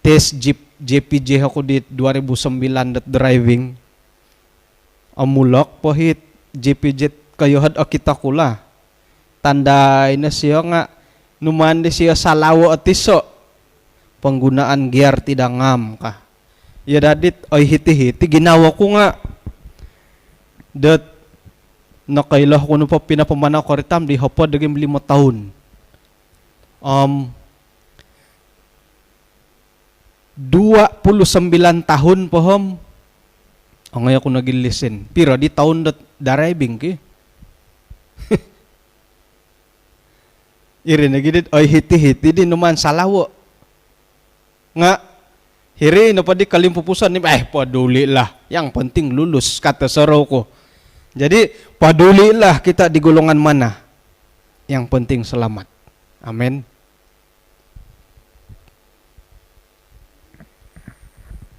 Tes JPJ ako di 2009 dat driving. Amulok pohit JPJ kayohad akita kula. Tanday na siya nga numandi siya salawo at iso. Penggunaan gear tidak ngam ka. Ya dadit ay hiti-hiti ginawa ko nga. Dat nakailah ko no pa pinapamana ko ritam di hapod dagim 5 tahun. 29 tahun pohom. Ang ngayon ko nagilisin. Pero di tahun dat driving ki. Iri nagidit ay hiti-hiti di naman salawo. nga hiri na padi kalimpupusan ni paduli lah, yang penting lulus kata saro ko. Jadi padulilah kita di golongan mana, yang penting selamat. Amin.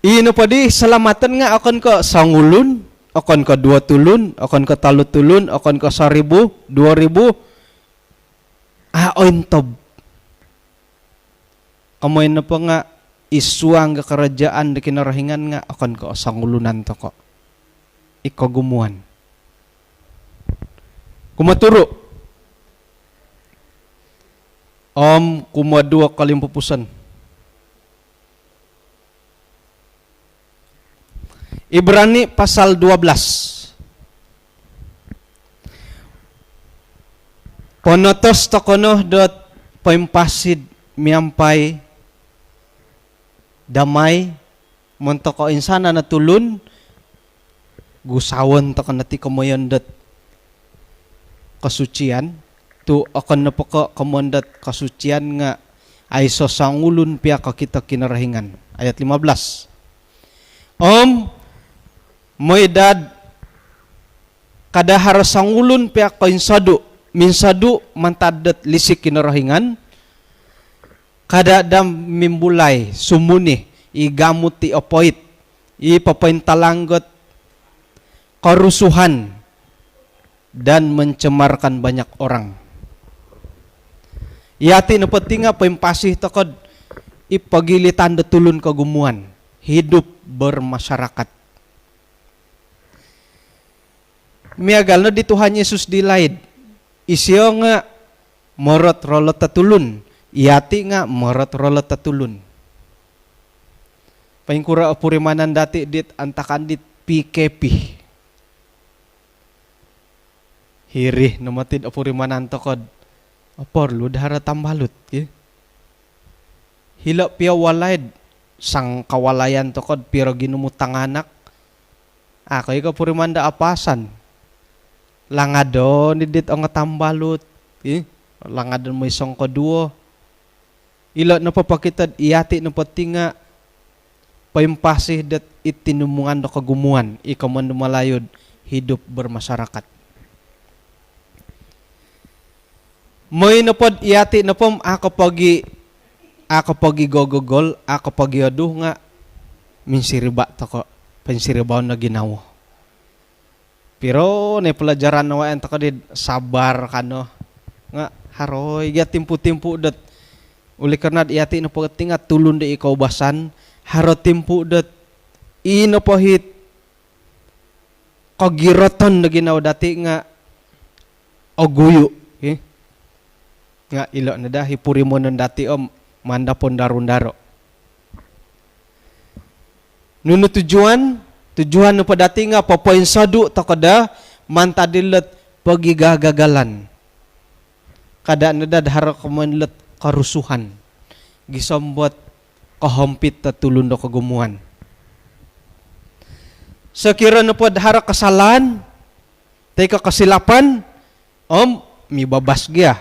Ino padi selamatan nga akan ke sangulun, akan ke 2 tulun, akan ke 3 tulun, akan ke 1000, 2000. Ointob. Kamoy na pa nga isuang ke kerajaan di kinarahingan nga akan ke sangulunan to ko. Ikaw gumuan. Kumaturo. Kumadua kalimpupusan. Ibrani pasal 12. Ponotos tokonoh dot paimpasid miampai damay montoko insana na tulun gusawon to kanati kamoyon dot kasucian tu akan napaka kamondat kasucian nga ay sosangulun pia ka kita kinarahingan. Ayat 15. Moedad kada harasangulun pia ka insadu minsadu mantadet lisik kinarahingan kada dam mimbulay sumuni igamut ti opoit ipapaintalanggot karusuhan dan mencemarkan banyak orang. Iati na pati nga paimpasih takod ipagilitan detulun kagumuan hidup bermasyarakat. Miagal na di Tuhan Yesus dilaid isyo nga morot rolot tatulun, iati nga morot rolot tatulun. Paingkura apurimanan dati dit antakan dit PKP. Hirih namatid apurimanan tokod apor ludhara tambalut hila pia walaid sang kawalayan tokod pira ginumutang anak kay ka purimanda apasan langadon didit ang tambalut langadon mo isong kaduo ila napapakitad iyati napatinga paimpasih dat itinumungan do kagumuan ikaman malayod hidup bermasyarakat. Moy napod iyati na pom ako pagi gogogol ako pagi aduh nga minsiriba to ko pensiribaw na ginawo. Pero ne pelajaran na waan to did sabar kano nga haroy ya timpu-timpu dat uli karena iyati na pagtinga tulun de ikaw basan haro timpu dat ino pohit kagiroton na ginaw dati nga oguyo nga ilo na da hipuri mo nun dati manda pon darundaro. Nuno tujuan no pa dati nga papoin sadu takada mantadilet pagigagagalan. Kada na da haro kamanlet karusuhan. Gisombot kahompit tatulun do kagumuan. Sekira no pod haro kasalan tay kasilapan mibabas gya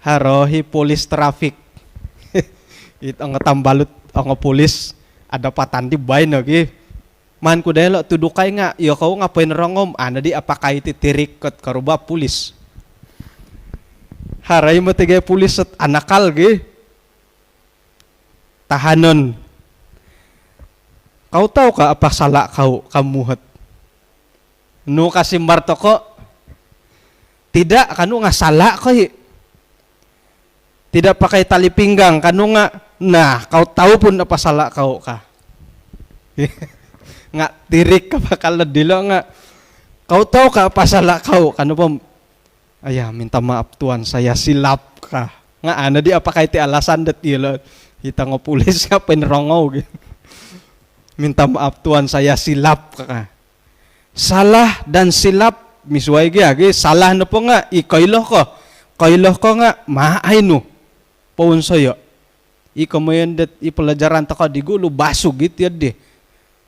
harohi polis traffic. It ang tambalut ang polis ada patandi bay nagi. Man ko dahil tudukay nga iyo ko nga penrongom ana di apakay titirik ket karuba pulis. Haray mo tigay pulis at anakal gi. Tahanon. Kau tahu ka apa sala kau kamuhat. Nu kasi marto ko. Tidak kanu nga sala ko tidak pakai tali pinggang kanu nga nah kau tahu pun apa salah kau ka nga tirik ka bakal dilo nga kau tahu ka apa salah kau kanu pom ayah minta maaf tuan saya silap ka nga ana di apa kay ti alasan det ilo kita ngo pulis nga penrongaw minta maaf tuan saya silap ka salah dan silap misway gi salah na po nga ikailoh ko nga maay no paun saya ikamoyan dat ipelajaran taka di gulo basug gitu ya deh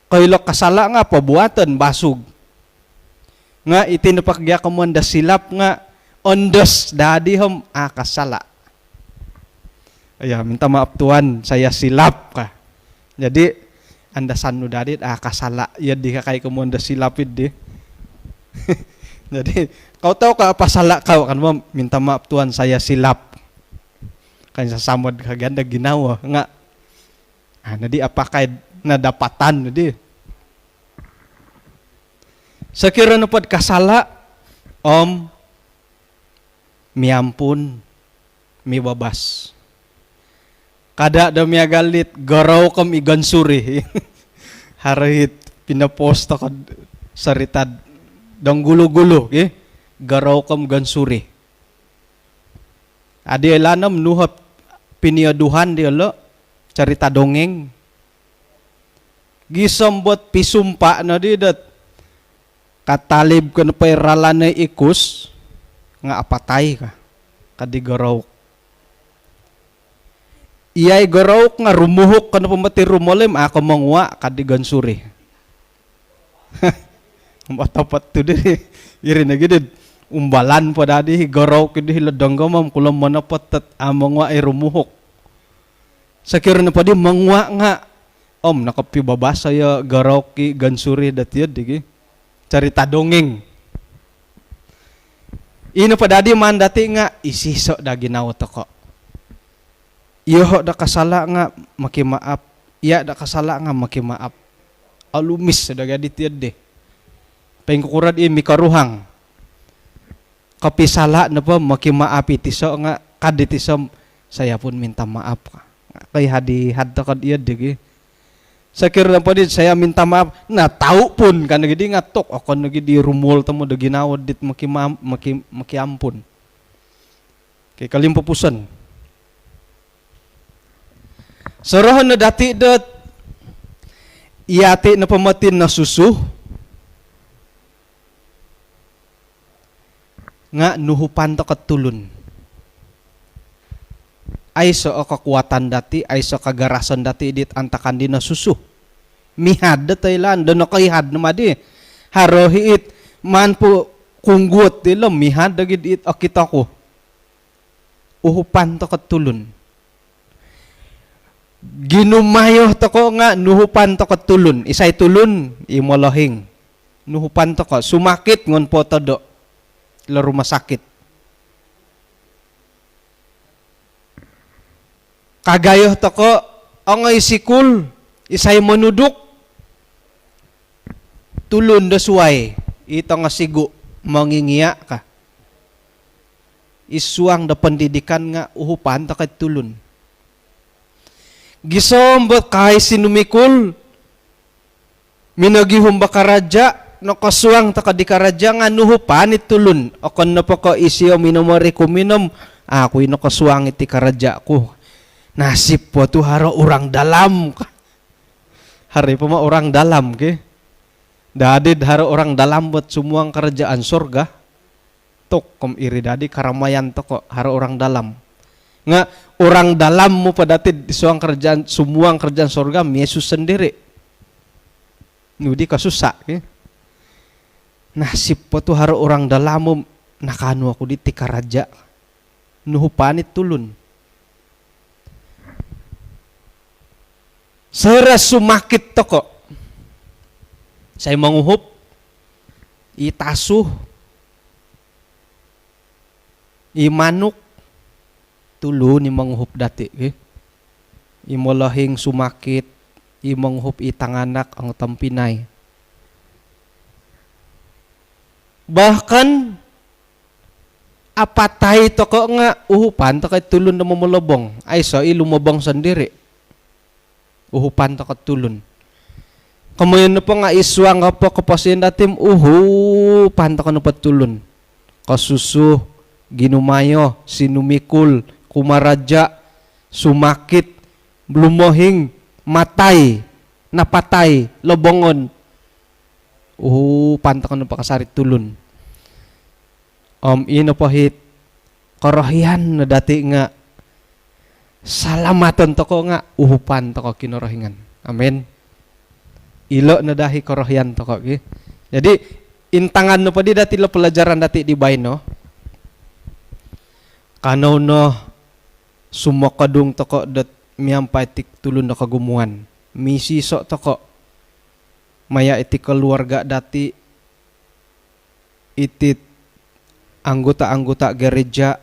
kailo kasala nga pabuatan basug nga itinapak gya kamuan da silap nga ondos dadi kasala Ya, minta maaf Tuhan, saya silap kah. Jadi anda sanu dadit kasala ya di kakai kamu anda silapid deh. Jadi kau tahu ka apa salah kau kan mo minta maaf Tuhan saya silap. Kan sasamod kaganda ginawa nga. Nadi apakah nadapatan nadi. Sekira na pod kasala miampun mibabas. Kada da miya galit garaw kam igansuri. Harahit pinapost ako saritad dong gulo-gulo garaw kam gansuri. Adi elanam nuhap piniaduhan di lo cerita dongeng. Gisambot pisumpa na di dat katalib ka na pairalan na ikus nga apatay ka kadi garaw. Iyay garaw nga rumuhok ka na pamati rumolim ako mangwa kadi gansuri. Matapat to di iri na gidid umbalan pa dadi garaw kidi hiladang gamam kulam manapat at amangwa ay rumuhok. Sakira na pa di mangwa nga nakapibabasa ya garaw ki gansuri datiyad di cerita dongeng. Ino pa dadi mandati nga isiso da ginawa to ko. Iyo da kasala nga makimaap. Iya da kasala nga makimaap. Alumis da gaditiyad de. Pengkukurad mikaruhang. Kapisala na pa makimaapi tiso nga kaditisom saya pun minta maaf ka. Kay hadi-had ta kad iyad de. Sakir na pa dit saya minta maaf na tao pun kan gidi ngatok ako nagidi rumol tamo da ginawad dit makiampun. Kay kalimpupusan. Sarahan na dati dat iyati na pamatin na susu nga nuhupan to katulon. Ay so kakuatan dati, ay so kagarasan dati dit antakan di na susu. Mihad da Thailand, da nakaihad na madi. Harohi it, man po kunggut dila, mihad da gid it akita ko. Uhupan to katulon. Ginumayo to ko nga, nuhupan to katulon. Isay tulon, imolahing. Nuhupan to ko, sumakit ngon po to do. Laro masakit. Kagayo to ko, ang isikul, isay manuduk, tulun da suway, ito nga sigo, mangingiya ka. Isuang da pendidikan nga uhupan ta kat tulun. Gisombot kay sinumikul, minagihum bakaraja, nakasuang ta kadikaraja nga nuhupan itulun. Akon na pa ko isiyo minumari ko minom, ako'y nakasuang iti karaja ko. Nasib po tu haro orang dalam. Hari pa orang dalam ke. Dadid haro orang dalam buat semua kerajaan surga. Tok kom iri dadi karamayan to ko haro orang dalam. Nga orang dalam mo padatid suang kerajaan semua kerajaan surga Yesus sendiri. Nudi kasusa ke. Nasib po tu haro orang dalam mo nakano ako di tikaraja. Nuhupanit tulun. Saya sumakit to ko. Saya manguhup, itasuh, imanuk, tulo ni manguhup dati. Imolahing sumakit, imanghup itanganak ang tampinay. Bahkan apatay to ko nga uhupan to kay tulon na mamulabong. Ay so ilumabong sendiri. Uhupan to katulon. Kamuyan na pa nga iswang ka pa kapasin natin uhupan to ka na patulon. Kasusu, ginumayo, sinumikul, kumaradya, sumakit, lumohing, matay, napatay, lobongon. Uhupan to ka na pakasarit tulon. Ino pahit, karahian na dati nga salamatan to ko nga uhupan to ko kinorohingan. Amen. Ilo na dahi korohyan to ko. Okay? Jadi intangan no pa di dati lo pelajaran dati di bay no. Kano no sumakadung toko dat miampay tik tulun na kagumuan. Misi sok toko maya iti keluarga dati itit anggota-anggota gereja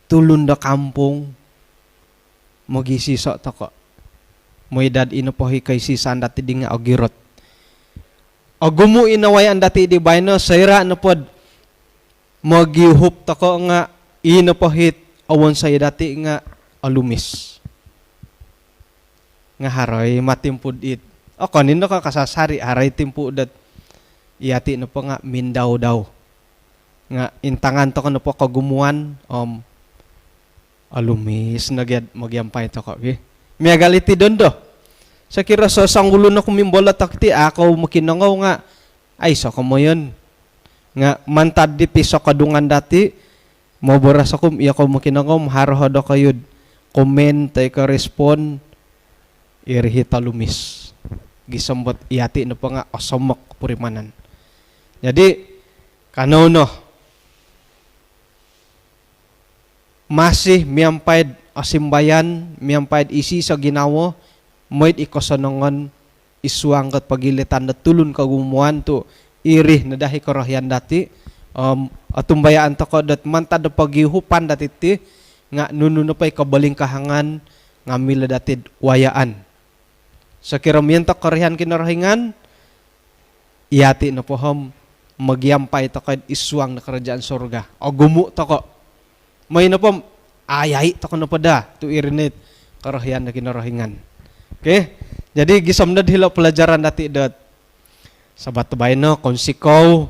tulun da kampung magisi sok toko moydad inopohi kay sisan dati di nga ogirot agumu inawayan dati di bayno sayra na pod magihup toko nga inopohit awon say dati nga alumis nga haroy matimpud it o kanino ka kasasari haray timpu dat iyati na po nga mindaw daw nga intangan to na po kagumuan alumis nagyad magyampay to ka miyagaliti doon do sa kira sa sanggulo na kumimbola takti ako makinangaw nga ay so mo yun nga mantad di piso kadungan dati maboras ako iya ko makinangaw maharohodo kayod comment tay ka respond irihita lumis gisambot iyati na po nga osomok purimanan jadi kanono masih miampaid asimbayan miampaid isi sa ginawo moit ikosanongon isuang kat pagilitan na tulun kagumuan to irih na dahi korahyan dati atumbayaan to ko dat mantad na paghihupan dati ti nga nuno pa'y kabaling kahangan nga mila dati wayaan sa kiramiyan to korahyan kinarahingan iyati na pohom magyampay to kahit isuang na karajaan sorga o gumu to ko may na po ayay to ko na pada to irinit karahyan na kinarahingan okay jadi gisamnad hila pelajaran dati dat sabat bay no konsikaw